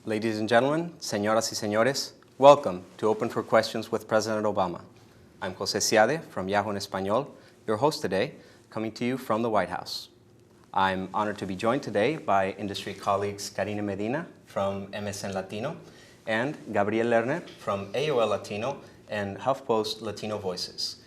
Ladies and gentlemen, señoras y señores, welcome to Open for Questions with President Obama. I'm José Ciade from Yahoo en Español, your host today, coming to you from the White House. I'm honored to be joined today by industry colleagues Karina Medina from MSN Latino and Gabriel Lerner from AOL Latino and HuffPost LatinoVoices.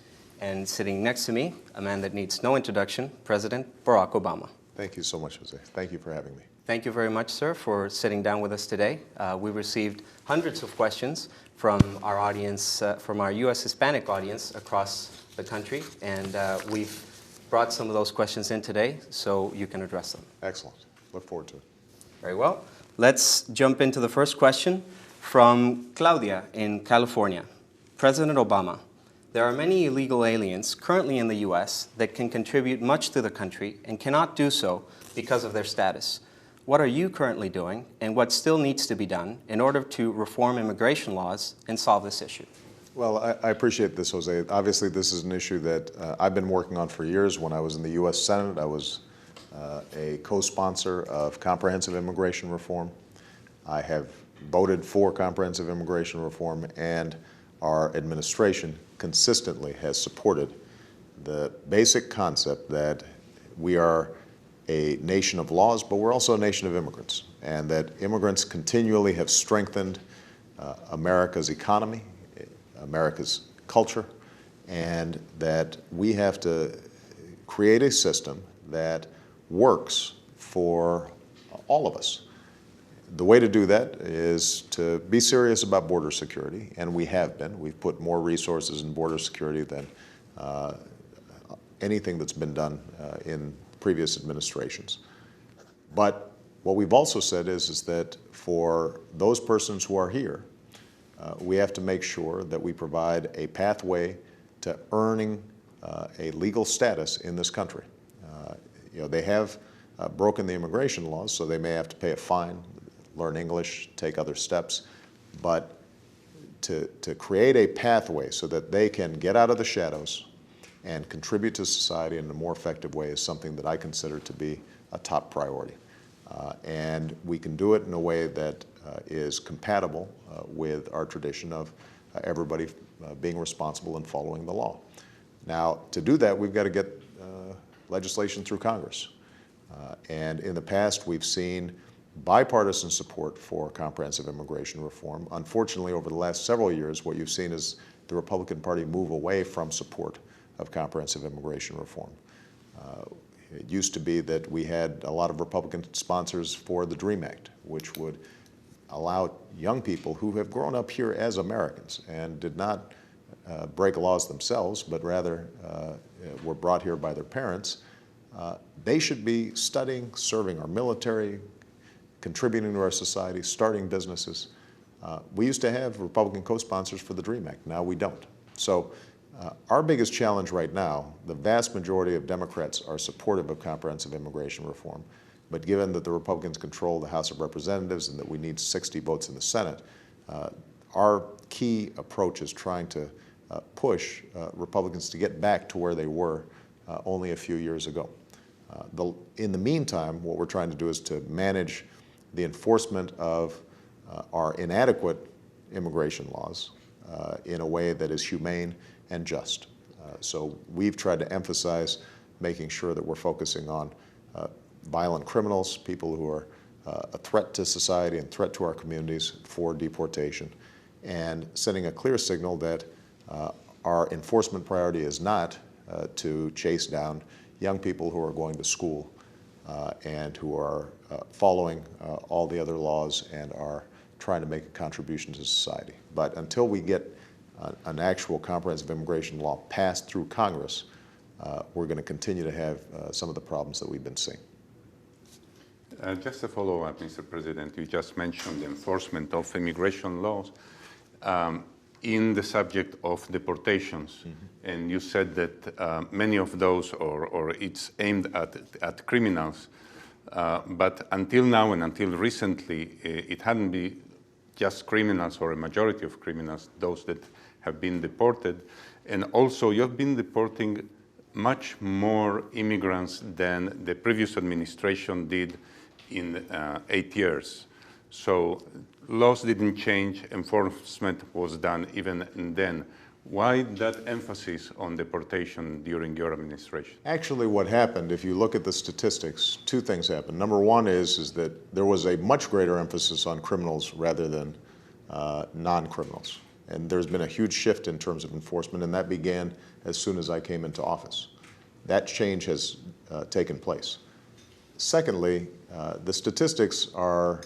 And sitting next to me, a man that needs no introduction, President Barack Obama. Thank you so much, Jose. Thank you for having me. Thank you very much, sir, for sitting down with us today. We received hundreds of questions from our audience, from our U.S. Hispanic audience across the country, and we've brought some of those questions in today so you can address them. Excellent. Look forward to it. Very well. Let's jump into the first question from Claudia in California. President Obama, there are many illegal aliens currently in the U.S. that can contribute much to the country and cannot do so because of their status. What are you currently doing, and what still needs to be done in order to reform immigration laws and solve this issue? Well, I appreciate this, Jose. Obviously, this is an issue that I've been working on for years. When I was in the U.S. Senate, I was a co-sponsor of comprehensive immigration reform. I have voted for comprehensive immigration reform, and our administration consistently has supported the basic concept that we are a nation of laws, but we're also a nation of immigrants, and that immigrants continually have strengthened America's economy, America's culture, and that we have to create a system that works for all of us. The way to do that is to be serious about border security, and we have been. We've put more resources in border security than anything that's been done in previous administrations. But what we've also said is that for those persons who are here, we have to make sure that we provide a pathway to earning a legal status in this country. They have broken the immigration laws, so they may have to pay a fine, learn English, take other steps, but to create a pathway so that they can get out of the shadows and contribute to society in a more effective way is something that I consider to be a top priority. And we can do it in a way that is compatible with our tradition of everybody being responsible and following the law. Now, to do that, we've got to get legislation through Congress. And in the past, we've seen bipartisan support for comprehensive immigration reform. Unfortunately, over the last several years, what you've seen is the Republican Party move away from support of comprehensive immigration reform. It used to be that we had a lot of Republican sponsors for the DREAM Act, which would allow young people who have grown up here as Americans and did not break laws themselves, but rather were brought here by their parents. They should be studying, serving our military, contributing to our society, starting businesses. We used to have Republican co-sponsors for the DREAM Act. Now we don't. So our biggest challenge right now, the vast majority of Democrats are supportive of comprehensive immigration reform, but given that the Republicans control the House of Representatives and that we need 60 votes in the Senate, our key approach is trying to push Republicans to get back to where they were only a few years ago. In the meantime, what we're trying to do is to manage the enforcement of our inadequate immigration laws in a way that is humane and just. So we've tried to emphasize making sure that we're focusing on violent criminals, people who are a threat to society and threat to our communities for deportation, and sending a clear signal that our enforcement priority is not to chase down young people who are going to school and who are following all the other laws and are trying to make a contribution to society. But until we get an actual comprehensive immigration law passed through Congress, we're going to continue to have some of the problems that we've been seeing. Just a follow-up, Mr. President. You just mentioned the enforcement of immigration laws in the subject of deportations. Mm-hmm. And you said that many of those, or it's aimed at criminals. But until now and until recently, it hadn't been just criminals or a majority of criminals, those that have been deported. And also, you have been deporting much more immigrants than the previous administration did in 8 years. So laws didn't change, enforcement was done even then. Why that emphasis on deportation during your administration? Actually, what happened, if you look at the statistics, two things happened. Number one is that there was a much greater emphasis on criminals rather than non-criminals. And there's been a huge shift in terms of enforcement, and that began as soon as I came into office. That change has taken place. Secondly, the statistics are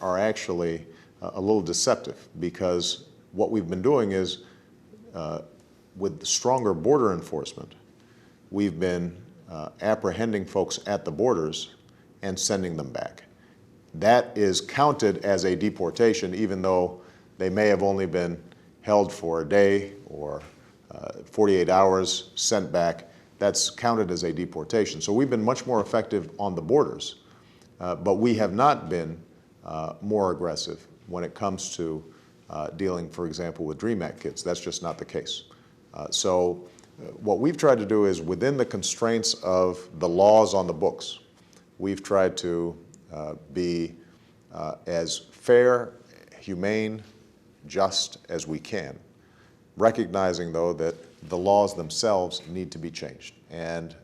actually a little deceptive, because what we've been doing is, with stronger border enforcement, we've been apprehending folks at the borders and sending them back. That is counted as a deportation, even though they may have only been held for a day or 48 hours, sent back. That's counted as a deportation. So we've been much more effective on the borders, but we have not been more aggressive when it comes to dealing, for example, with DREAM Act kids. That's just not the case. So what we've tried to do is, within the constraints of the laws on the books, we've tried to be as fair, humane, just as we can, recognizing, though, that the laws themselves need to be changed. And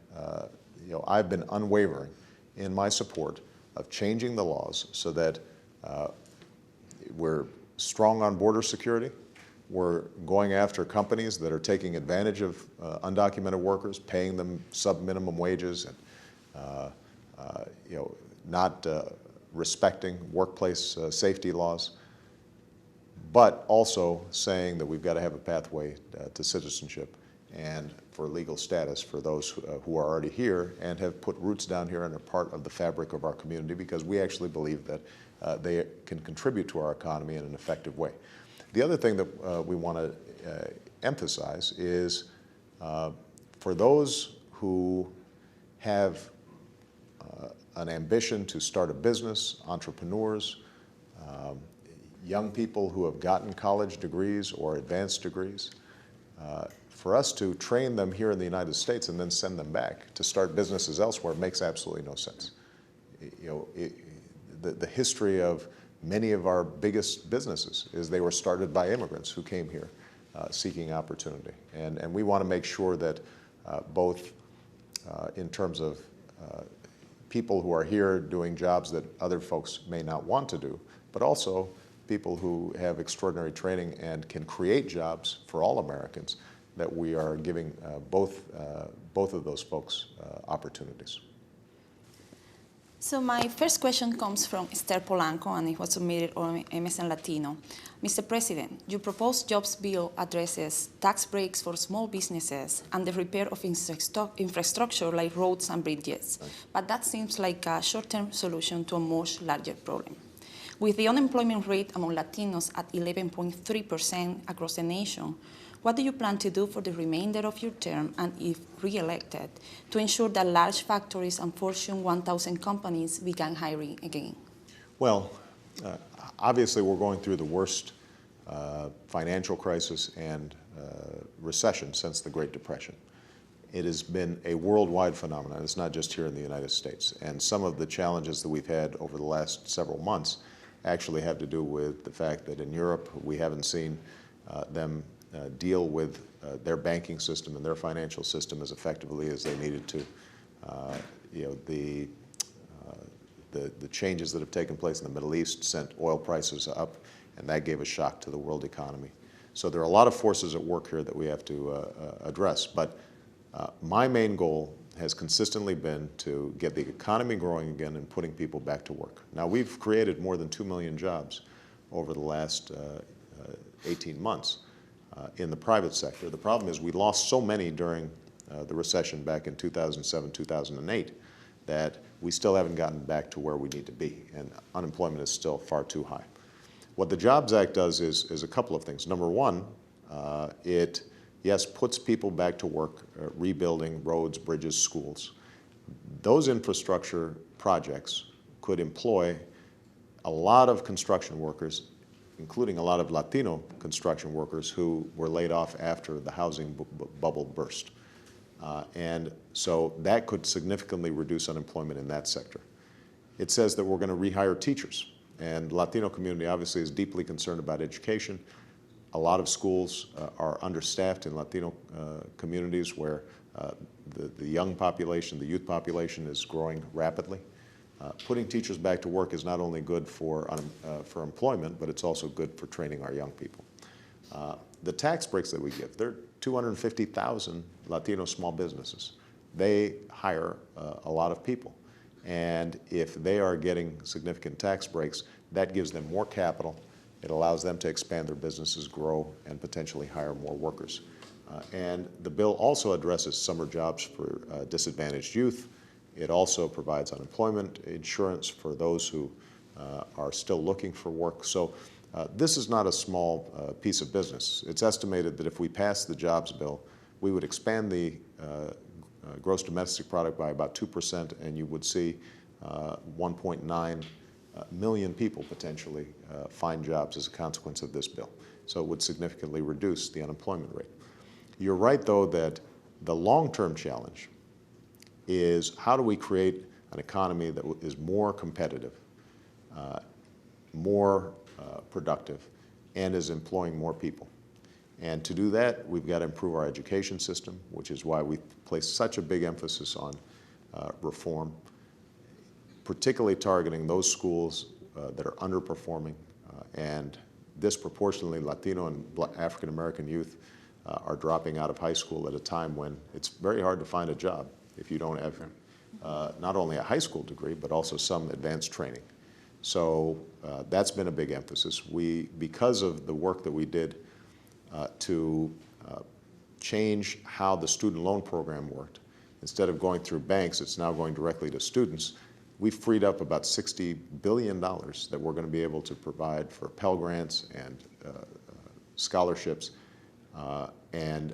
I've been unwavering in my support of changing the laws so that we're strong on border security. We're going after companies that are taking advantage of undocumented workers, paying them sub-minimum wages, and not respecting workplace safety laws, but also saying that we've got to have a pathway to citizenship and for legal status for those who are already here and have put roots down here and are part of the fabric of our community, because we actually believe that they can contribute to our economy in an effective way. The other thing that we want to emphasize is, for those who have an ambition to start a business, entrepreneurs, young people who have gotten college degrees or advanced degrees, for us to train them here in the United States and then send them back to start businesses elsewhere makes absolutely no sense. The history of many of our biggest businesses is they were started by immigrants who came here seeking opportunity. And we want to make sure that both in terms of people who are here doing jobs that other folks may not want to do, but also people who have extraordinary training and can create jobs for all Americans, that we are giving both of those folks opportunities. So my first question comes from Esther Polanco, and it was submitted on MSN Latino. Mr. President, your proposed jobs bill addresses tax breaks for small businesses and the repair of infrastructure like roads and bridges. But that seems like a short-term solution to a much larger problem. With the unemployment rate among Latinos at 11.3% across the nation, what do you plan to do for the remainder of your term, and if re-elected, to ensure that large factories and Fortune 1000 companies begin hiring again? Well, obviously we're going through the worst financial crisis and recession since the Great Depression. It has been a worldwide phenomenon. It's not just here in the United States. And some of the challenges that we've had over the last several months actually have to do with the fact that in Europe we haven't seen them deal with their banking system and their financial system as effectively as they needed to. The changes that have taken place in the Middle East sent oil prices up, and that gave a shock to the world economy. So there are a lot of forces at work here that we have to address. But my main goal has consistently been to get the economy growing again and putting people back to work. Now, we've created more than 2 million jobs over the last 18 months in the private sector. The problem is we lost so many during the recession back in 2007, 2008, that we still haven't gotten back to where we need to be, and unemployment is still far too high. What the Jobs Act does is a couple of things. Number one, it, yes, puts people back to work, rebuilding roads, bridges, schools. Those infrastructure projects could employ a lot of construction workers, including a lot of Latino construction workers who were laid off after the housing bubble burst. And so that could significantly reduce unemployment in that sector. it says that we're going to rehire teachers. And the Latino community obviously is deeply concerned about education. A lot of schools are understaffed in Latino communities where the young population, the youth population is growing rapidly. Putting teachers back to work is not only good for employment, but it's also good for training our young people. The tax breaks that we give, there are 250,000 Latino small businesses. They hire a lot of people. And if they are getting significant tax breaks, that gives them more capital. It allows them to expand their businesses, grow, and potentially hire more workers. And the bill also addresses summer jobs for disadvantaged youth. It also provides unemployment insurance for those who are still looking for work. So this is not a small piece of business. It's estimated that if we pass the jobs bill, we would expand the gross domestic product by about 2%, and you would see 1.9 million people potentially find jobs as a consequence of this bill. So it would significantly reduce the unemployment rate. You're right, though, that the long-term challenge is how do we create an economy that is more competitive, more productive, and is employing more people. And to do that, we've got to improve our education system, which is why we place such a big emphasis on reform, particularly targeting those schools that are underperforming and disproportionately Latino and African American youth are dropping out of high school at a time when it's very hard to find a job if you don't have not only a high school degree, but also some advanced training. So that's been a big emphasis. Because of the work that we did to change how the student loan program worked, instead of going through banks, it's now going directly to students. We've freed up about $60 billion that we're going to be able to provide for Pell Grants and scholarships. And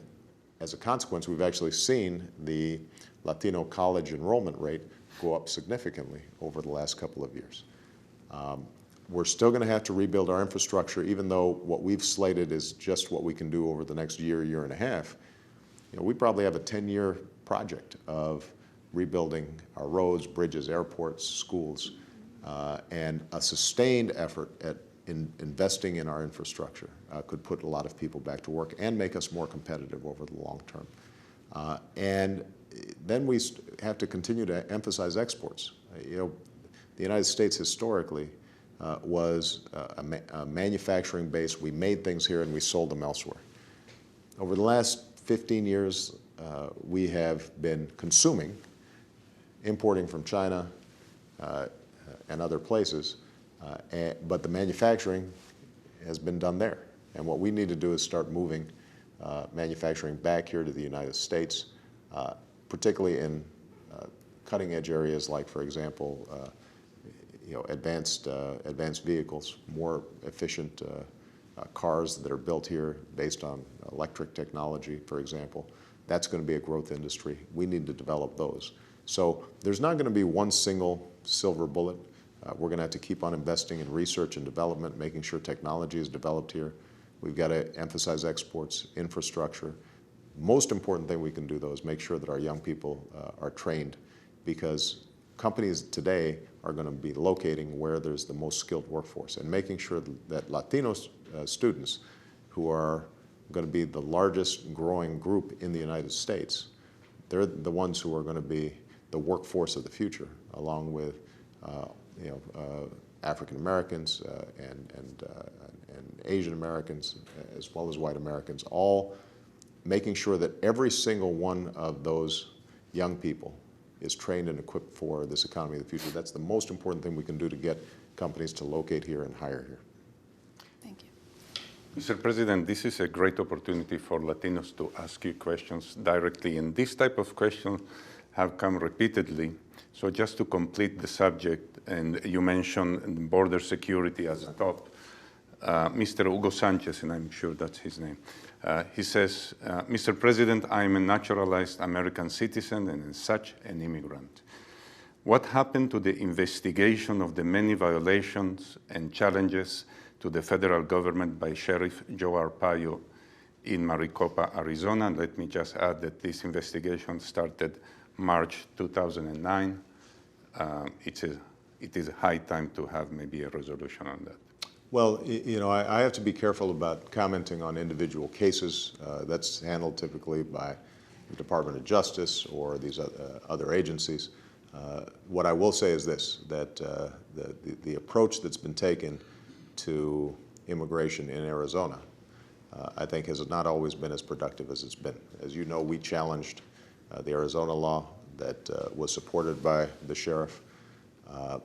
as a consequence, we've actually seen the Latino college enrollment rate go up significantly over the last couple of years. We're still going to have to rebuild our infrastructure, even though what we've slated is just what we can do over the next year, year and a half. You know, we probably have a 10-year project of rebuilding our roads, bridges, airports, schools, and a sustained effort at investing in our infrastructure could put a lot of people back to work and make us more competitive over the long term. And then we have to continue to emphasize exports. You know, the United States historically was a manufacturing base. We made things here and we sold them elsewhere. Over the last 15 years, we have been consuming, importing from China and other places, but the manufacturing has been done there. And what we need to do is start moving manufacturing back here to the United States, particularly in cutting-edge areas like, for example, advanced vehicles, more efficient cars that are built here based on electric technology, for example. That's going to be a growth industry. We need to develop those. So there's not going to be one single silver bullet. We're going to have to keep on investing in research and development, making sure technology is developed here. We've got to emphasize exports, infrastructure. Most important thing we can do, though, is make sure that our young people are trained, because companies today are going to be locating where there's the most skilled workforce, and making sure that Latino students, who are going to be the largest growing group in the United States, they're the ones who are going to be the workforce of the future, along with African Americans and Asian Americans, as well as white Americans, all making sure that every single one of those young people is trained and equipped for this economy of the future. That's the most important thing we can do to get companies to locate here and hire here. Thank you. Mr. President, this is a great opportunity for Latinos to ask you questions directly, and this type of questions have come repeatedly. So just to complete the subject, and you mentioned border security as a top, Mr. Hugo Sanchez, and I'm sure that's his name, he says, Mr. President, I'm a naturalized American citizen and as such an immigrant. What happened to the investigation of the many violations and challenges to the federal government by Sheriff Joe Arpaio in Maricopa, Arizona? And let me just add that this investigation started March 2009. It's an it is high time to have maybe a resolution on that. Well, I have to be careful about commenting on individual cases. That's handled typically by the Department of Justice or these other agencies. What I will say is this, that the approach that's been taken to immigration in Arizona, I think has not always been as productive as it's been. As you know, we challenged the Arizona law that was supported by the sheriff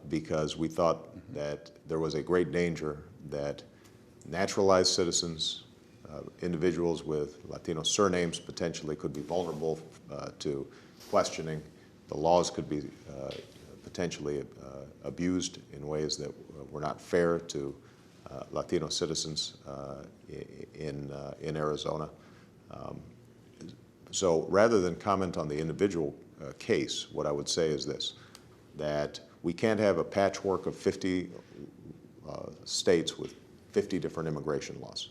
because we thought that there was a great danger that naturalized citizens, individuals with Latino surnames potentially could be vulnerable to questioning. The laws could be potentially abused in ways that were not fair to Latino citizens in Arizona. So rather than comment on the individual case, what I would say is this, that we can't have a patchwork of 50 states with 50 different immigration laws.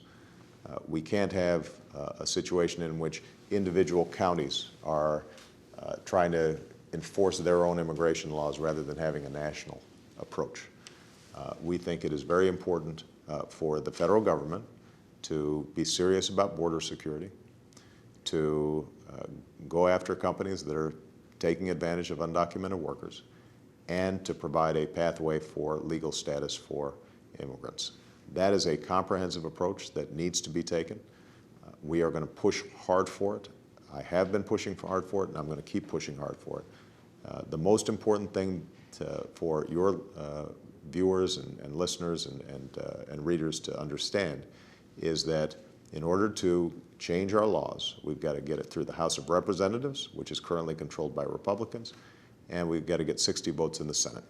We can't have a situation in which individual counties are trying to enforce their own immigration laws rather than having a national approach. We think it is very important for the federal government to be serious about border security, to go after companies that are taking advantage of undocumented workers, and to provide a pathway for legal status for immigrants. That is a comprehensive approach that needs to be taken. We are going to push hard for it. I have been pushing hard for it, and I'm going to keep pushing hard for it. The most important thing for your viewers and listeners and readers to understand is that in order to change our laws, we've got to get it through the House of Representatives, which is currently controlled by Republicans, and we've got to get 60 votes in the Senate.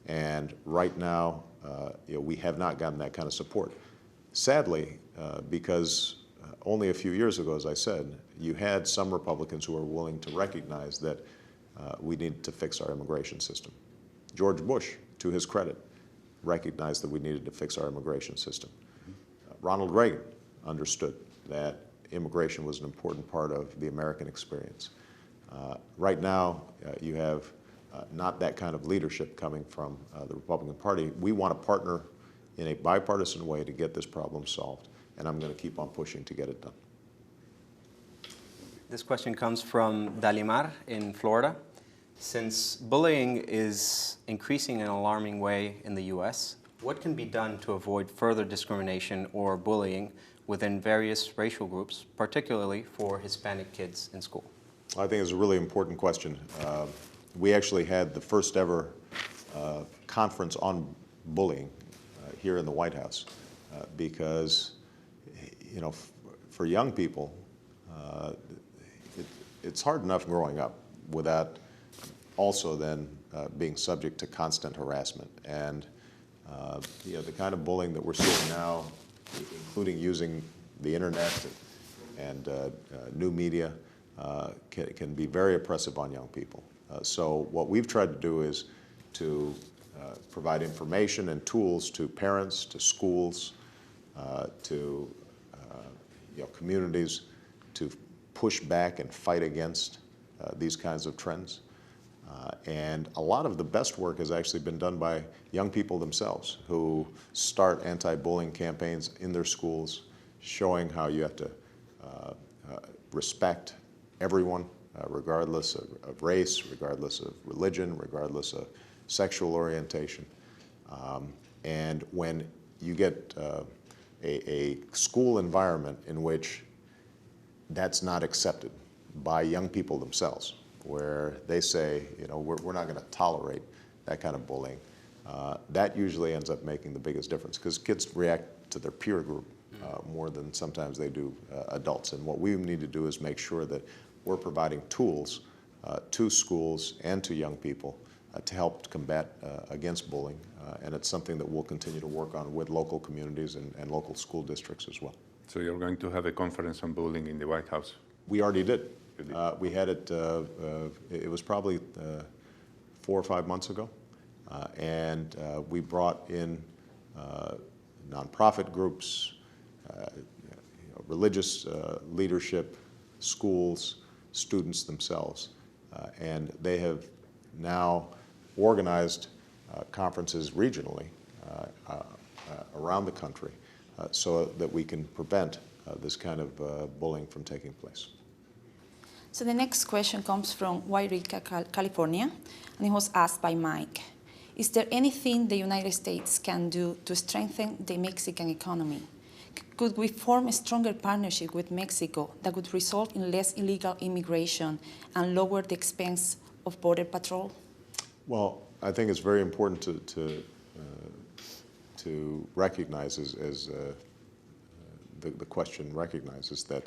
And right now, we have not gotten that kind of support. Sadly, because only a few years ago, as I said, you had some Republicans who were willing to recognize that we need to fix our immigration system. George Bush, to his credit, recognized that we needed to fix our immigration system. Ronald Reagan understood that immigration was an important part of the American experience. Right now, you have not that kind of leadership coming from the Republican Party. We want to partner in a bipartisan way to get this problem solved, and I'm going to keep on pushing to get it done. This question comes from Dalimar in Florida. Since bullying is increasing in an alarming way in the U.S., what can be done to avoid further discrimination or bullying within various racial groups, particularly for Hispanic kids in school? I think it's a really important question. We actually had the first ever conference on bullying here in the White House because, for young people, it's hard enough growing up without also then being subject to constant harassment. And the kind of bullying that we're seeing now, including using the internet and new media, can be very oppressive on young people. So what we've tried to do is to provide information and tools to parents, to schools, to communities to push back and fight against these kinds of trends. And a lot of the best work has actually been done by young people themselves who start anti-bullying campaigns in their schools, showing how you have to respect everyone, regardless of race, regardless of religion, regardless of sexual orientation. And when you get a school environment in which that's not accepted by young people themselves, where they say, we're not going to tolerate that kind of bullying, that usually ends up making the biggest difference because kids react to their peer group more than sometimes they do adults. And what we need to do is make sure that we're providing tools to schools and to young people to help combat against bullying. And it's something that we'll continue to work on with local communities and local school districts as well. So you're going to have a conference on bullying in the White House? We already did. We had it, it was probably 4 or 5 months ago. And we brought in nonprofit groups, religious leadership, schools, students themselves. And they have now organized conferences regionally around the country so that we can prevent this kind of bullying from taking place. So the next question comes from Wairika, California, and it was asked by Mike. Is there anything the United States can do to strengthen the Mexican economy? Could we form a stronger partnership with Mexico that would result in less illegal immigration and lower the expense of border patrol? Well, I think it's very important to recognize, as the question recognizes, that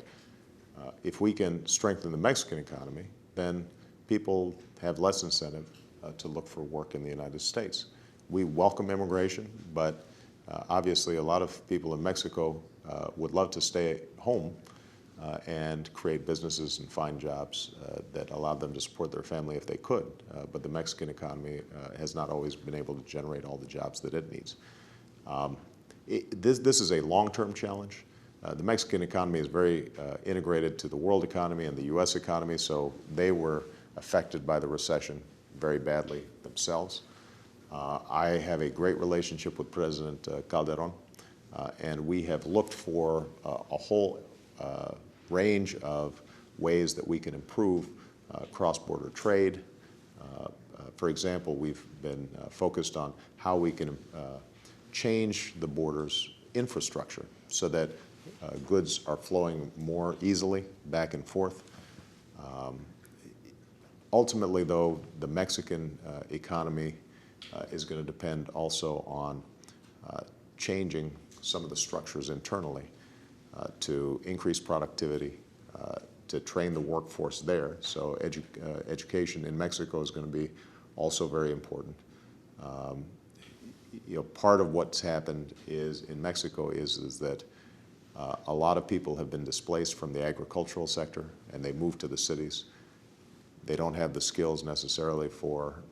if we can strengthen the Mexican economy, then people have less incentive to look for work in the United States. We welcome immigration, but obviously a lot of people in Mexico would love to stay home and create businesses and find jobs that allow them to support their family if they could. But the Mexican economy has not always been able to generate all the jobs that it needs. This is a long-term challenge. The Mexican economy is very integrated to the world economy and the U.S. economy, so they were affected by the recession very badly themselves. I have a great relationship with President Calderon, and we have looked for a whole range of ways that we can improve cross-border trade. For example, we've been focused on how we can change the border's infrastructure so that goods are flowing more easily back and forth. Ultimately, though, the Mexican economy is going to depend also on changing some of the structures internally to increase productivity, to train the workforce there. So education in Mexico is going to be also very important. Part of what's happened in Mexico is that a lot of people have been displaced from the agricultural sector and they moved to the cities. They don't have the skills necessarily for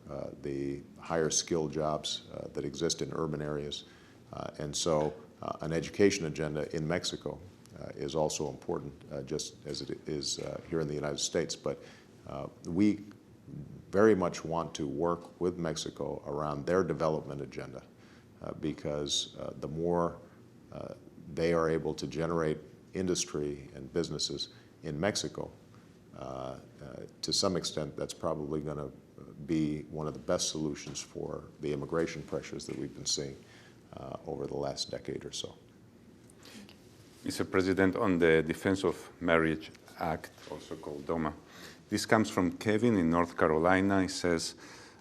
the higher skilled jobs that exist in urban areas. And so an education agenda in Mexico is also important, just as it is here in the United States. But we very much want to work with Mexico around their development agenda because the more they are able to generate industry and businesses in Mexico, to some extent, that's probably going to be one of the best solutions for the immigration pressures that we've been seeing over the last decade or so. Mr. President, on the Defense of Marriage Act, also called DOMA, this comes from Kevin in North Carolina. He says,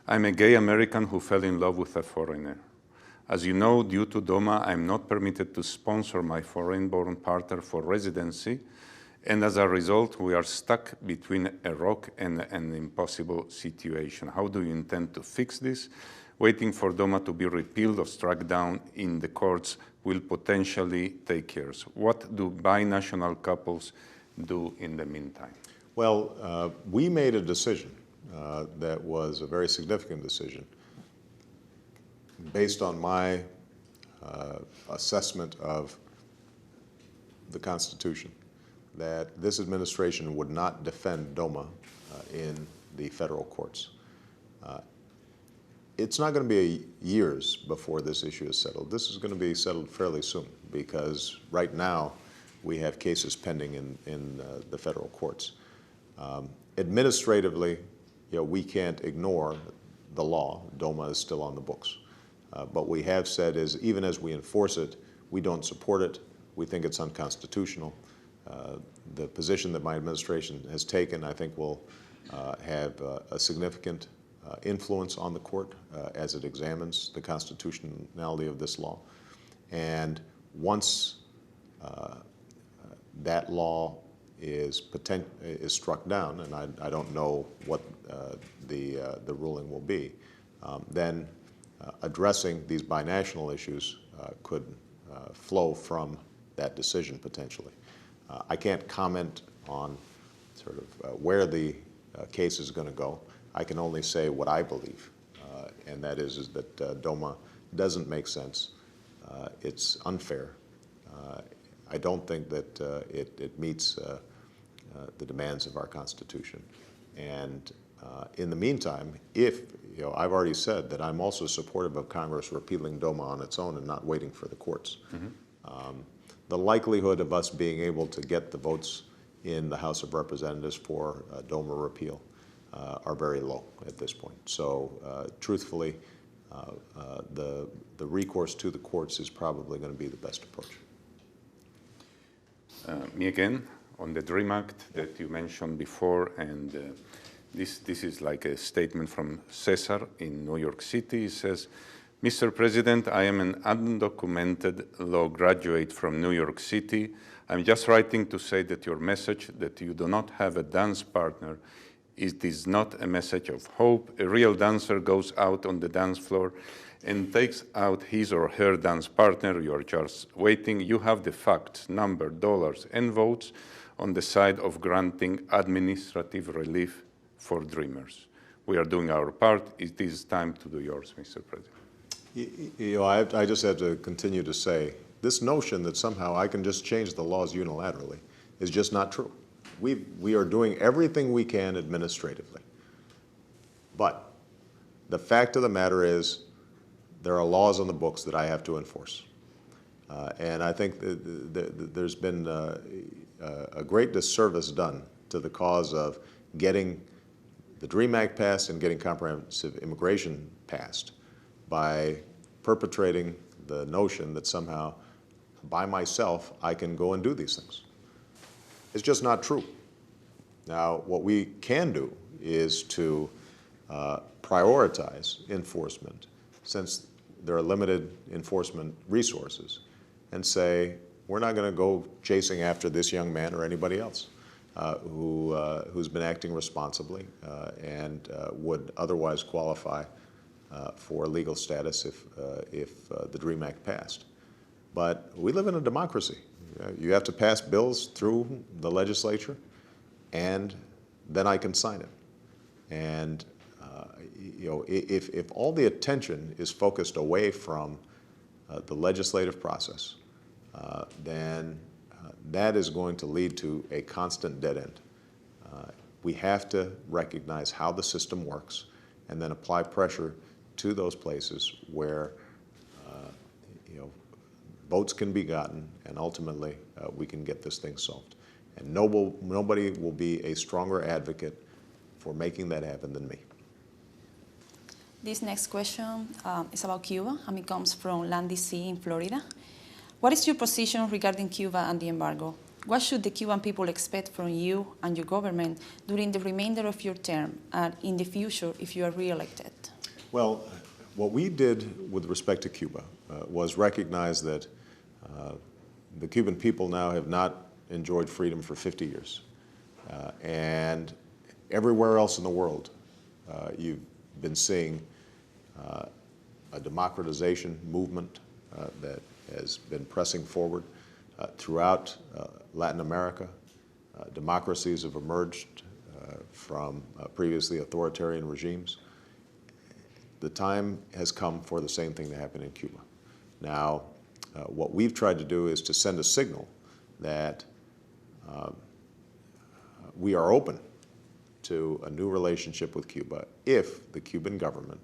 I'm a gay American who fell in love with a foreigner. As you know, due to DOMA, I'm not permitted to sponsor my foreign-born partner for residency, and as a result, we are stuck between a rock and an impossible situation. How do you intend to fix this? Waiting for DOMA to be repealed or struck down in the courts will potentially take years. What do binational couples do in the meantime? Well, we made a decision that was a very significant decision based on my assessment of the Constitution, that this administration would not defend DOMA in the federal courts. It's not going to be years before this issue is settled. This is going to be settled fairly soon because right now we have cases pending in the federal courts. Administratively, we can't ignore the law. DOMA is still on the books. But we have said is even as we enforce it, we don't support it. We think it's unconstitutional. The position that my administration has taken, I think, will have a significant influence on the court as it examines the constitutionality of this law. And once that law is struck down, and I don't know what the ruling will be, then addressing these binational issues could flow from that decision potentially. I can't comment on sort of where the case is going to go. I can only say what I believe, and that is that DOMA doesn't make sense. It's unfair. I don't think that it meets the demands of our Constitution. And In the meantime, if, I've already said that I'm also supportive of Congress repealing DOMA on its own and not waiting for the courts. The likelihood of us being able to get the votes in the House of Representatives for DOMA repeal are very low at this point. So truthfully, the recourse to the courts is probably going to be the best approach. Me again, on the DREAM Act that you mentioned before, and this is like a statement from Cesar in New York City. He says, Mr. President, I am an undocumented law graduate from New York City. I'm just writing to say that your message that you do not have a dance partner is not a message of hope. A real dancer goes out on the dance floor and takes out his or her dance partner. You are just waiting. You have the facts, number, dollars, and votes on the side of granting administrative relief for dreamers. We are doing our part. It is time to do yours, Mr. President. I just have to continue to say, this notion that somehow I can just change the laws unilaterally is just not true. We are doing everything we can administratively. But the fact of the matter is, there are laws on the books that I have to enforce. And I think there's been a great disservice done to the cause of getting the DREAM Act passed and getting comprehensive immigration passed by perpetrating the notion that somehow by myself I can go and do these things. It's just not true. Now, what we can do is to prioritize enforcement, since there are limited enforcement resources, and say, we're not going to go chasing after this young man or anybody else who's been acting responsibly and would otherwise qualify for legal status if the DREAM Act passed. But we live in a democracy. You have to pass bills through the legislature, and then I can sign it. And if all the attention is focused away from the legislative process, then that is going to lead to a constant dead end. We have to recognize how the system works and then apply pressure to those places where votes can be gotten, and ultimately we can get this thing solved. And nobody will be a stronger advocate for making that happen than me. This next question is about Cuba, and it comes from Landy C. in Florida. What is your position regarding Cuba and the embargo? What should the Cuban people expect from you and your government during the remainder of your term and in the future if you are re-elected? Well, what we did with respect to Cuba was recognize that the Cuban people now have not enjoyed freedom for 50 years. And everywhere else in the world, you've been seeing a democratization movement that has been pressing forward throughout Latin America. Democracies have emerged from previously authoritarian regimes. The time has come for the same thing to happen in Cuba. Now, what we've tried to do is to send a signal that we are open to a new relationship with Cuba if the Cuban government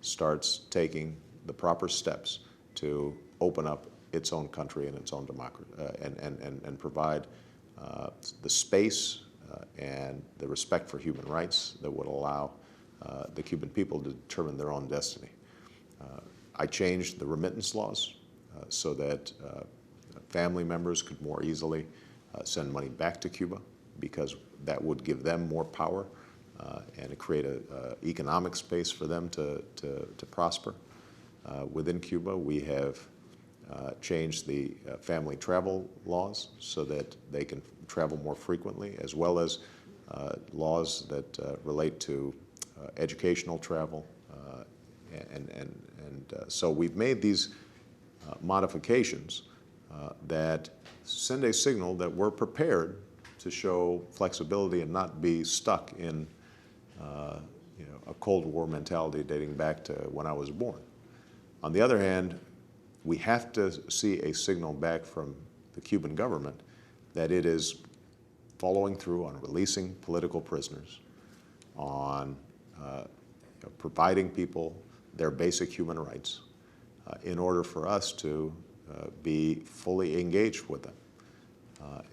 starts taking the proper steps to open up its own country and its own democracy and provide the space and the respect for human rights that would allow the Cuban people to determine their own destiny. I changed the remittance laws so that family members could more easily send money back to Cuba, because that would give them more power and create an economic space for them to prosper. Within Cuba, we have changed the family travel laws so that they can travel more frequently, as well as laws that relate to educational travel. So we've made these modifications that send a signal that we're prepared to show flexibility and not be stuck in a Cold War mentality dating back to when I was born. On the other hand, we have to see a signal back from the Cuban government that it is following through on releasing political prisoners, on providing people their basic human rights in order for us to be fully engaged with them.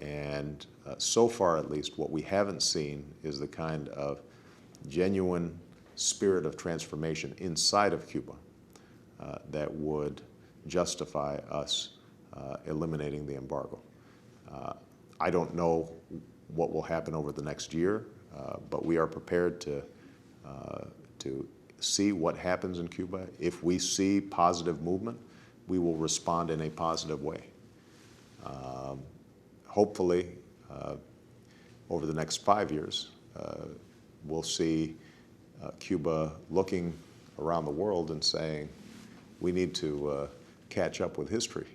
And so far, at least, what we haven't seen is the kind of genuine spirit of transformation inside of Cuba that would justify us eliminating the embargo. I don't know what will happen over the next year, but we are prepared to see what happens in Cuba. If we see positive movement, we will respond in a positive way. Hopefully, over the next 5 years, we'll see Cuba looking around the world and saying, we need to catch up with history.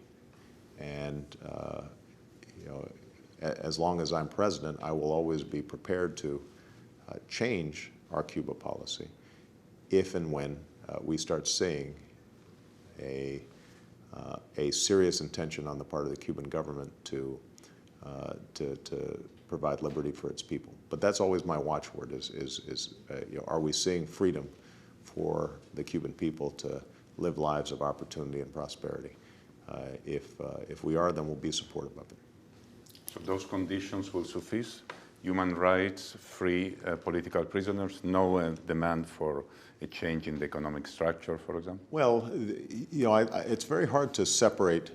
And as long as I'm president, I will always be prepared to change our Cuba policy if and when we start seeing a serious intention on the part of the Cuban government to provide liberty for its people. But that's always my watchword: are we seeing freedom for the Cuban people to live lives of opportunity and prosperity? If we are, then we'll be supportive of it. So those conditions will suffice? Human rights, free political prisoners, no demand for a change in the economic structure, for example? Well, it's very hard to separate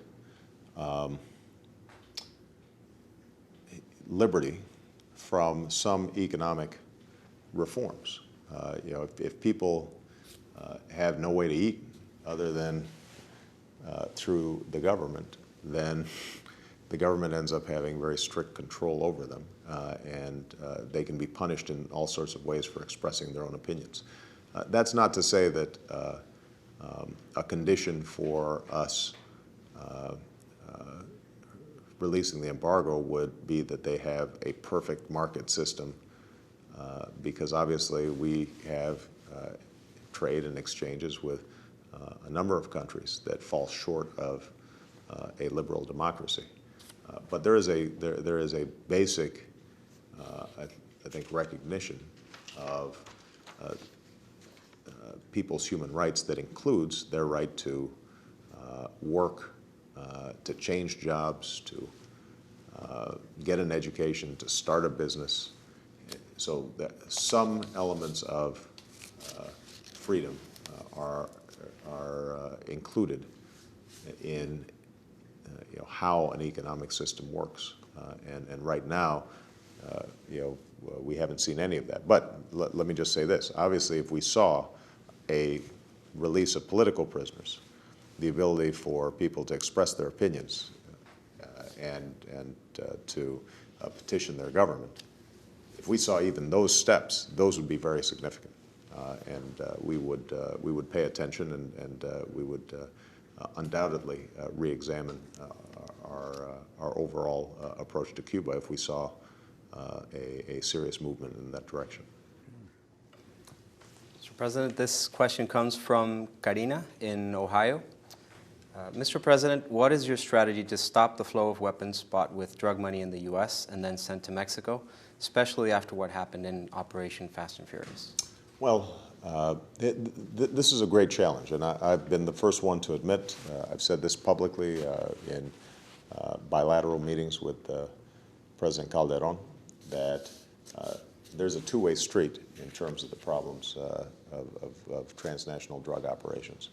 liberty from some economic reforms. If people have no way to eat other than through the government, then the government ends up having very strict control over them, and they can be punished in all sorts of ways for expressing their own opinions. That's not to say that a condition for us releasing the embargo would be that they have a perfect market system, because obviously we have trade and exchanges with a number of countries that fall short of a liberal democracy. But there is a basic, I think, recognition of people's human rights that includes their right to work, to change jobs, to get an education, to start a business. So that some elements of freedom are included in how an economic system works. And right now, we haven't seen any of that. But let me just say this. Obviously, if we saw a release of political prisoners, the ability for people to express their opinions and to petition their government, if we saw even those steps, those would be very significant. And we would pay attention, and we would undoubtedly re-examine our overall approach to Cuba if we saw a serious movement in that direction. Mr. President, this question comes from Karina in Ohio. Mr. President, what is your strategy to stop the flow of weapons bought with drug money in the U.S. and then sent to Mexico, especially after what happened in Operation Fast and Furious? Well, this is a great challenge, and I've been the first one to admit, I've said this publicly in bilateral meetings with President Calderon, that there's a two-way street in terms of the problems of transnational drug operations.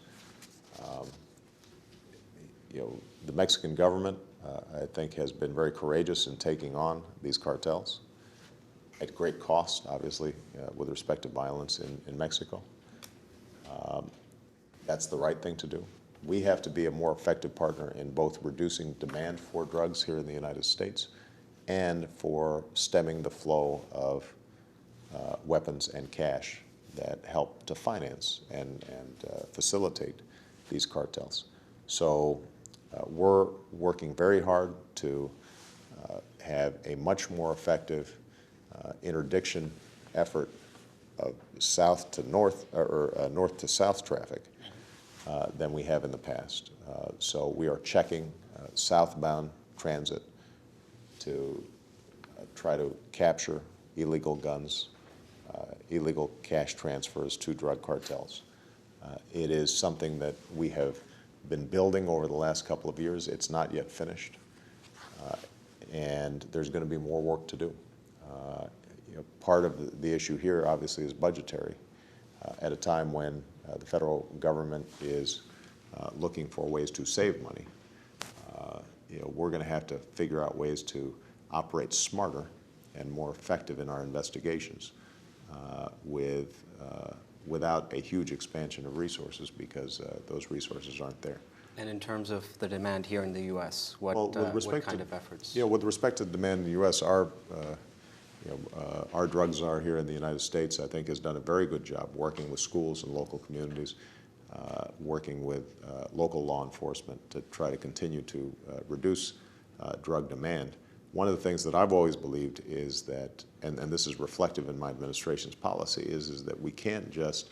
The Mexican government, I think, has been very courageous in taking on these cartels at great cost, obviously, with respect to violence in Mexico. That's the right thing to do. We have to be a more effective partner in both reducing demand for drugs here in the United States and for stemming the flow of weapons and cash that help to finance and facilitate these cartels. So we're working very hard to have a much more effective interdiction effort of south to north, or north to south traffic than we have in the past. So we are checking southbound transit to try to capture illegal guns illegal cash transfers to drug cartels. It is something that we have been building over the last couple of years. It's not yet finished, and there's going to be more work to do. Part of the issue here, obviously, is budgetary. At a time when the federal government is looking for ways to save money, we're going to have to figure out ways to operate smarter and more effective in our investigations without a huge expansion of resources, because those resources aren't there. And in terms of the demand here in the U.S., what kind of efforts? With respect to demand in the U.S., our drug czar here in the United States, I think, has done a very good job working with schools and local communities, working with local law enforcement to try to continue to reduce drug demand. One of the things that I've always believed is that, and this is reflective in my administration's policy, is that we can't just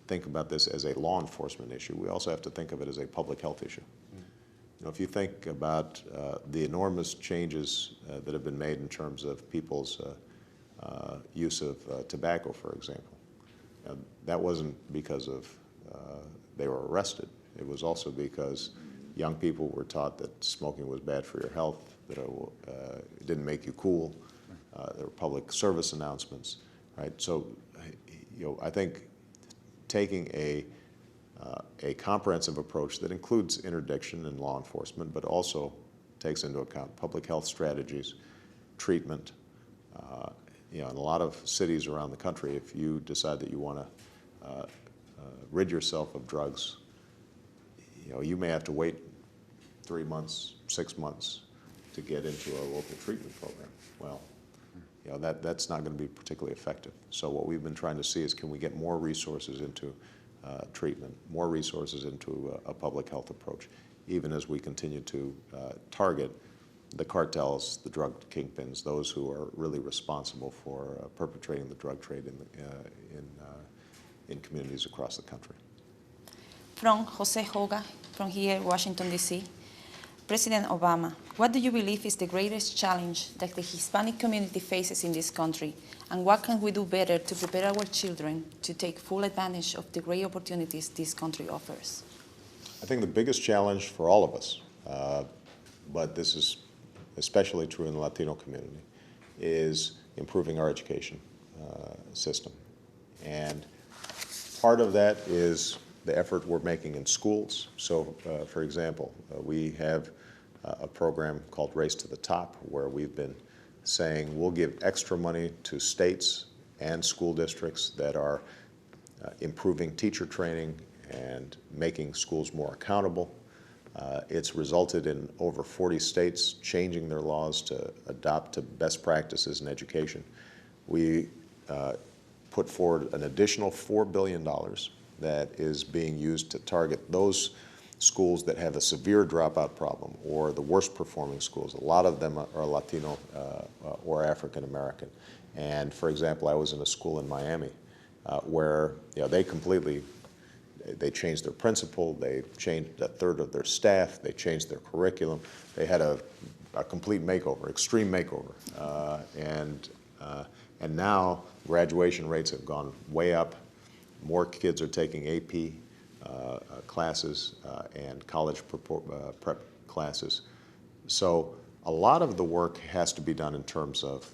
think about this as a law enforcement issue. We also have to think of it as a public health issue. If you think about the enormous changes that have been made in terms of people's use of tobacco, for example, that wasn't because of they were arrested. It was also because young people were taught that smoking was bad for your health, that it didn't make you cool. There were public service announcements, right? So, I think taking a comprehensive approach that includes interdiction and law enforcement, but also takes into account public health strategies, treatment. In a lot of cities around the country, if you decide that you want to rid yourself of drugs, you may have to wait 3 months, 6 months to get into a local treatment program. Well, that's not going to be particularly effective. So what we've been trying to see is, can we get more resources into treatment, more resources into a public health approach, even as we continue to target the cartels, the drug kingpins, those who are really responsible for perpetrating the drug trade in communities across the country. From Jose Hoga, from here, Washington, D.C. President Obama, what do you believe is the greatest challenge that the Hispanic community faces in this country, and what can we do better to prepare our children to take full advantage of the great opportunities this country offers? I think the biggest challenge for all of us, but this is especially true in the Latino community, is improving our education system. And part of that is the effort we're making in schools. So, for example, we have a program called Race to the Top, where we've been saying we'll give extra money to states and school districts that are improving teacher training and making schools more accountable. It's resulted in over 40 states changing their laws to adopt to best practices in education. We put forward an additional $4 billion that is being used to target those schools that have a severe dropout problem, or the worst performing schools. A lot of them are Latino or African American. And for example, I was in a school in Miami where they changed their principal, they changed a third of their staff, they changed their curriculum. They had a complete makeover, extreme makeover. And now graduation rates have gone way up. More kids are taking AP classes and college prep classes. So a lot of the work has to be done in terms of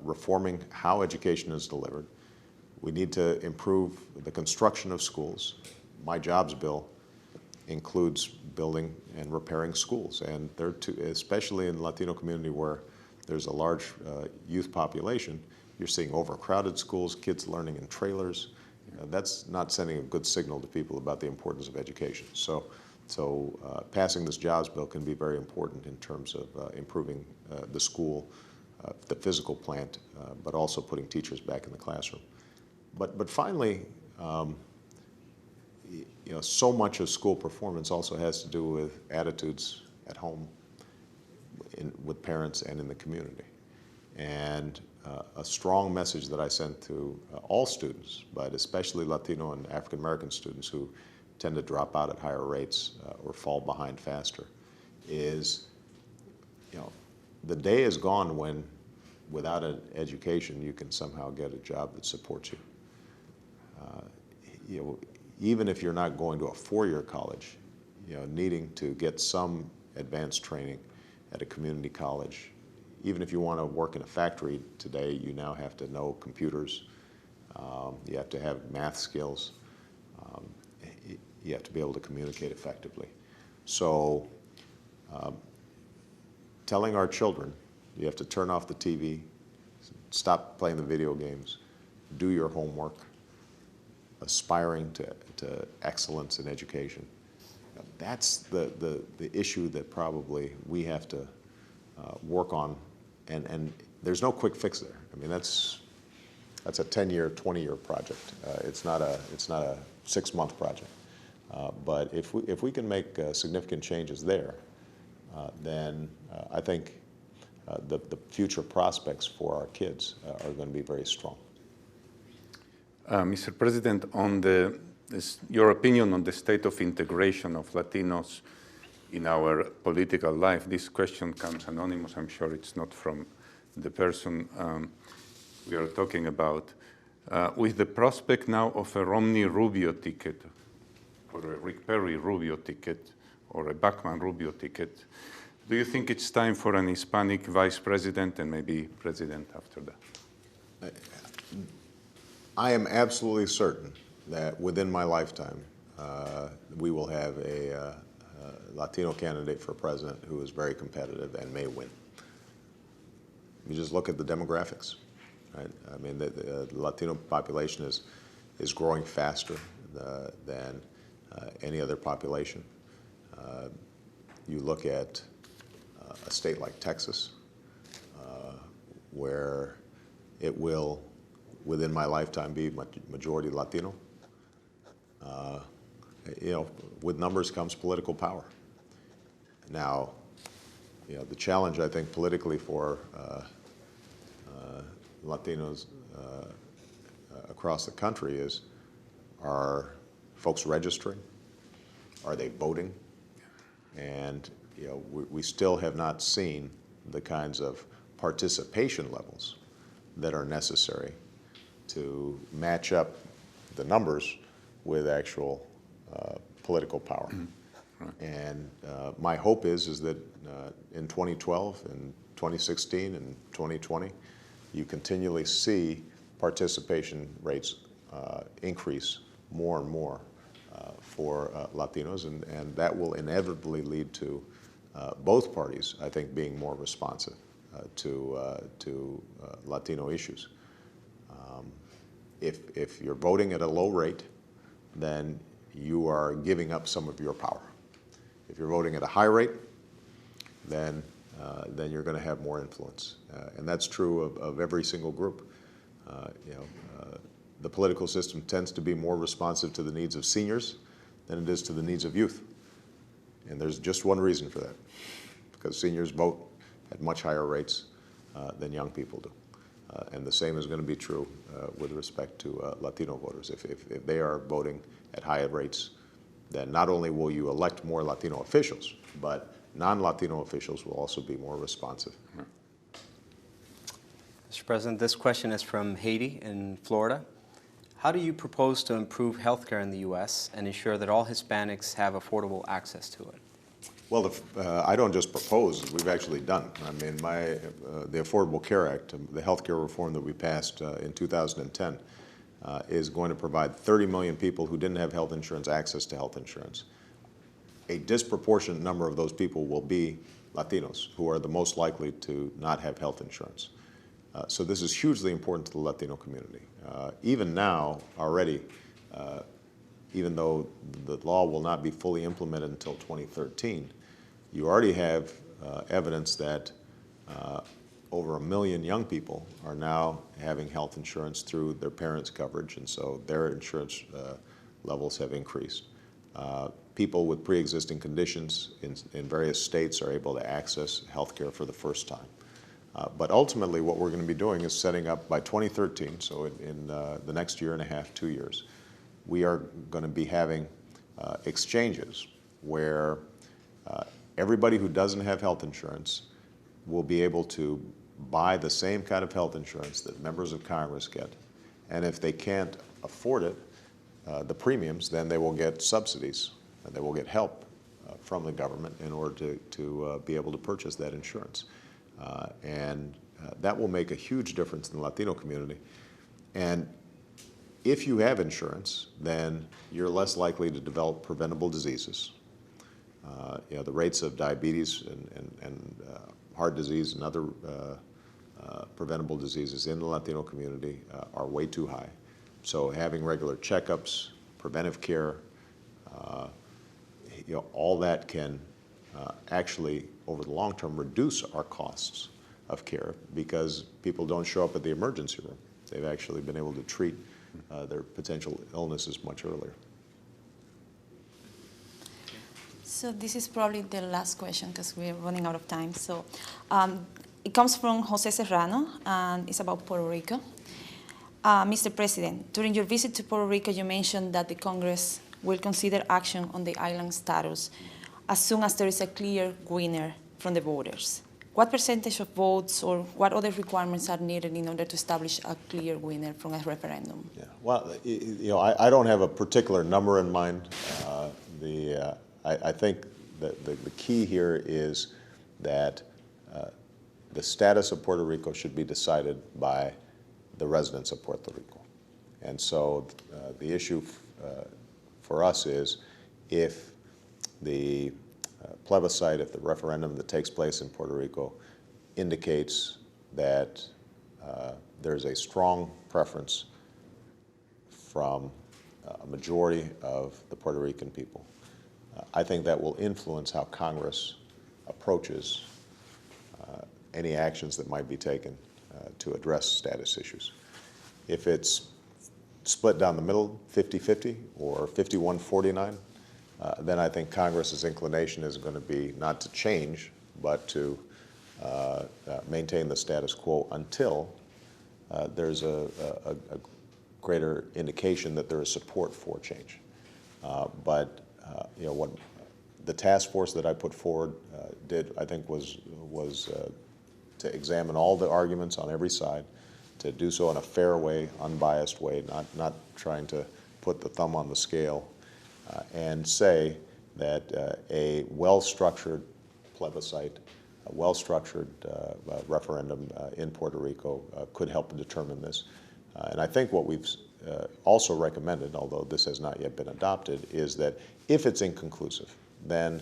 reforming how education is delivered. We need to improve the construction of schools. My jobs bill includes building and repairing schools, and especially in the Latino community where there's a large youth population, you're seeing overcrowded schools, kids learning in trailers. That's not sending a good signal to people about the importance of education. So passing this jobs bill can be very important in terms of improving the school, the physical plant, but also putting teachers back in the classroom. But finally, so much of school performance also has to do with attitudes at home, with parents and in the community. And a strong message that I sent to all students, but especially Latino and African American students who tend to drop out at higher rates or fall behind faster, is the day is gone when without an education, you can somehow get a job that supports you. Even if you're not going to a four-year college, needing to get some advanced training at a community college. Even if you want to work in a factory today, you now have to know computers. You have to have math skills. You have to be able to communicate effectively. So telling our children, you have to turn off the TV, stop playing the video games, do your homework, aspiring to excellence in education. That's the issue that probably we have to work on, and there's no quick fix there. I mean, that's a 10-year, 20-year project. It's not a 6-month project. But if we can make significant changes there, then I think the future prospects for our kids are going to be very strong. Mr. President, on your opinion on the state of integration of Latinos in our political life. This question comes anonymous. I'm sure it's not from the person we are talking about. With the prospect now of a Romney-Rubio ticket, or a Rick Perry-Rubio ticket, or a Bachmann-Rubio ticket, do you think it's time for an Hispanic vice president and maybe president after that? I am absolutely certain that within my lifetime, we will have a Latino candidate for president who is very competitive and may win. You just look at the demographics, right? I mean, the Latino population is growing faster than any other population. You look at a state like Texas, where it will, within my lifetime, be majority Latino. With numbers comes political power. Now, the challenge, I think, politically for Latinos across the country is, are folks registering? Are they voting? And we still have not seen the kinds of participation levels that are necessary to match up the numbers with actual political power. Mm-hmm. Right. And my hope is that in 2012, and 2016, and 2020, you continually see participation rates increase more and more for Latinos, and that will inevitably lead to both parties, I think, being more responsive to Latino issues. If you're voting at a low rate, then you are giving up some of your power. If you're voting at a high rate, then you're going to have more influence, and that's true of every single group. The political system tends to be more responsive to the needs of seniors than it is to the needs of youth, and there's just one reason for that: because seniors vote at much higher rates than young people do. And the same is going to be true with respect to Latino voters. If they are voting at higher rates, then not only will you elect more Latino officials, but non-Latino officials will also be more responsive. Mr. President, this question is from Haiti in Florida. How do you propose to improve healthcare in the U.S. and ensure that all Hispanics have affordable access to it? Well, I don't just propose, we've actually done. I mean, the Affordable Care Act, the health care reform that we passed in 2010, is going to provide 30 million people who didn't have health insurance access to health insurance. A disproportionate number of those people will be Latinos, who are the most likely to not have health insurance. So this is hugely important to the Latino community. Even now, already, even though the law will not be fully implemented until 2013, you already have evidence that over 1 million young people are now having health insurance through their parents' coverage, and so their insurance levels have increased. People with pre-existing conditions in various states are able to access health care for the first time. But ultimately, what we're going to be doing is setting up by 2013, so in the next year and a half, 2 years, we are going to be having exchanges where everybody who doesn't have health insurance will be able to buy the same kind of health insurance that members of Congress get. And if they can't afford it, the premiums, then they will get subsidies and they will get help from the government in order to be able to purchase that insurance. And that will make a huge difference in the Latino community. And if you have insurance, then you're less likely to develop preventable diseases. The rates of diabetes and heart disease and other preventable diseases in the Latino community are way too high. So having regular checkups, preventive care, all that can actually, over the long term, reduce our costs of care because people don't show up at the emergency room. They've actually been able to treat their potential illnesses much earlier. So this is probably the last question because we're running out of time. So it comes from Jose Serrano, and it's about Puerto Rico. Mr. President, during your visit to Puerto Rico, you mentioned that the Congress will consider action on the island status as soon as there is a clear winner from the voters. What percentage of votes or what other requirements are needed in order to establish a clear winner from a referendum? Yeah. Well, I don't have a particular number in mind. I think that the key here is that the status of Puerto Rico should be decided by the residents of Puerto Rico. And so the issue for us is if the plebiscite, if the referendum that takes place in Puerto Rico indicates that there's a strong preference from a majority of the Puerto Rican people, I think that will influence how Congress approaches any actions that might be taken to address status issues. If it's split down the middle, 50-50 or 51-49, then I think Congress's inclination is going to be not to change, but to maintain the status quo until there's a greater indication that there is support for change. But what the task force that I put forward did, I think, was to examine all the arguments on every side, to do so in a fair way, unbiased way, not trying to put the thumb on the scale, and say that a well-structured plebiscite, a well-structured referendum in Puerto Rico could help determine this. And I think what we've also recommended, although this has not yet been adopted, is that if it's inconclusive, then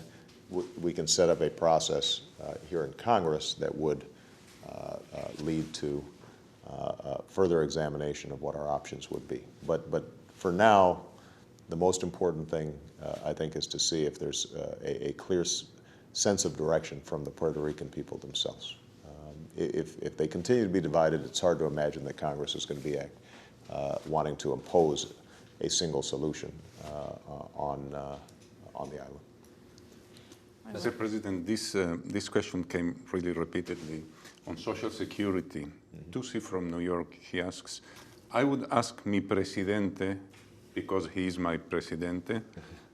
we can set up a process here in Congress that would lead to further examination of what our options would be. But for now, the most important thing, I think, is to see if there's a clear sense of direction from the Puerto Rican people themselves. If they continue to be divided, it's hard to imagine that Congress is going to be wanting to impose a single solution on the island. Mr. President, this question came really repeatedly on Social Security. Tusi from New York, he asks, I would ask mi presidente, because he is my presidente,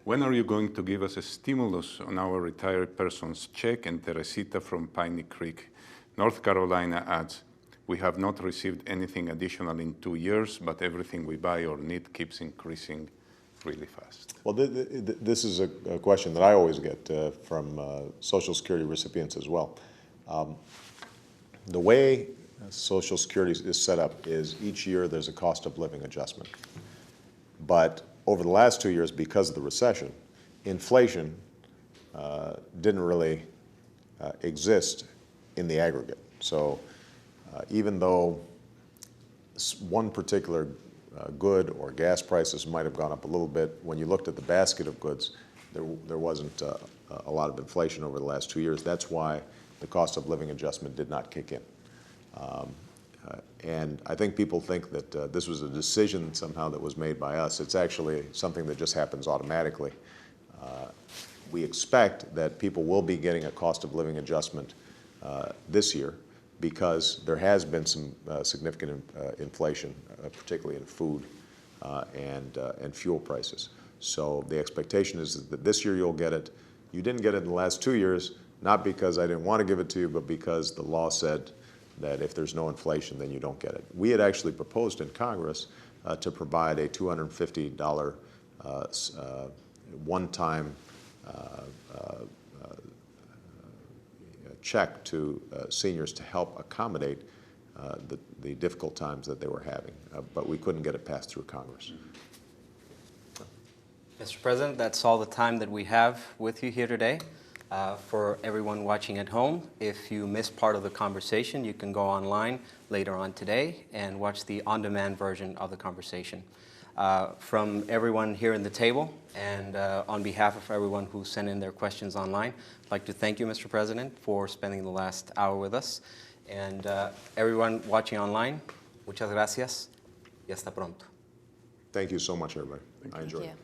when are you going to give us a stimulus on our retired persons check? And Teresita from Piney Creek, North Carolina adds, we have not received anything additional in 2 years, but everything we buy or need keeps increasing really fast. Well, this is a question that I always get from Social Security recipients as well. The way Social Security is set up is each year there's a cost of living adjustment. But over the last 2 years, because of the recession, inflation didn't really exist in the aggregate. So even though one particular good or gas prices might have gone up a little bit, when you looked at the basket of goods, there wasn't a lot of inflation over the last 2 years. That's why the cost of living adjustment did not kick in. And I think people think that this was a decision somehow that was made by us. It's actually something that just happens automatically. We expect that people will be getting a cost of living adjustment this year because there has been some significant inflation, particularly in food and fuel prices. So the expectation is that this year you'll get it. You didn't get it in the last 2 years, not because I didn't want to give it to you, but because the law said that if there's no inflation, then you don't get it. We had actually proposed in Congress to provide a $250 one-time check to seniors to help accommodate the difficult times that they were having, but we couldn't get it passed through Congress. Mr. President, that's all the time that we have with you here today. For everyone watching at home, if you missed part of the conversation, you can go online later on today and watch the on-demand version of the conversation. From everyone here in the table and on behalf of everyone who sent in their questions online, I'd like to thank you, Mr. President, for spending the last hour with us. And everyone watching online, muchas gracias y hasta pronto. Thank you so much, everybody. I enjoyed it.